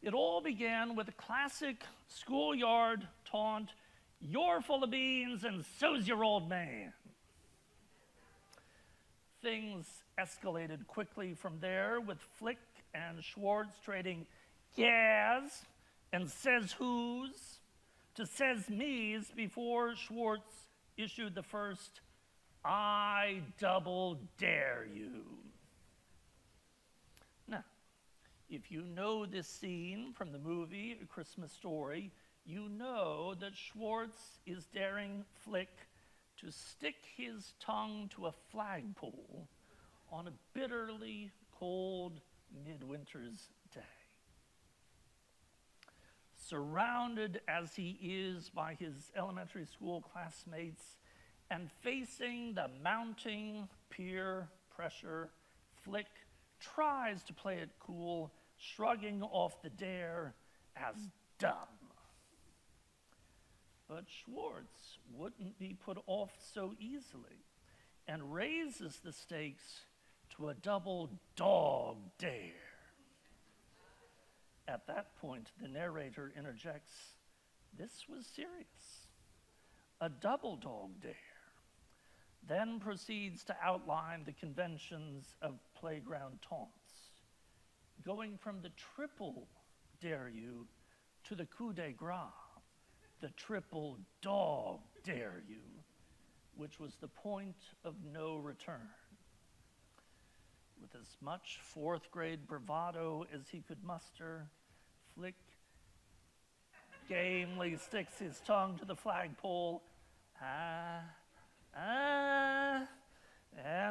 It all began with a classic schoolyard taunt, "You're full of beans and so's your old man." Things escalated quickly from there, with Flick and Schwartz trading "yas" and "says who's" to "says me's" before Schwartz issued the first "I double dare you." Now, if you know this scene from the movie A Christmas Story, you know that Schwartz is daring Flick to stick his tongue to a flagpole on a bitterly cold midwinter's day. Surrounded as he is by his elementary school classmates and facing the mounting peer pressure, Flick tries to play it cool, shrugging off the dare as dumb. But Schwartz wouldn't be put off so easily and raises the stakes to a double dog dare. At that point, the narrator interjects, "This was serious. A double dog dare," then proceeds to outline the conventions of playground taunts, going from the triple dare you to the coup de grace, the triple dog dare you, which was the point of no return. With as much fourth grade bravado as he could muster, Flick gamely sticks his tongue to the flagpole, and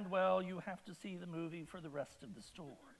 well, you have to see the movie for the rest of the story.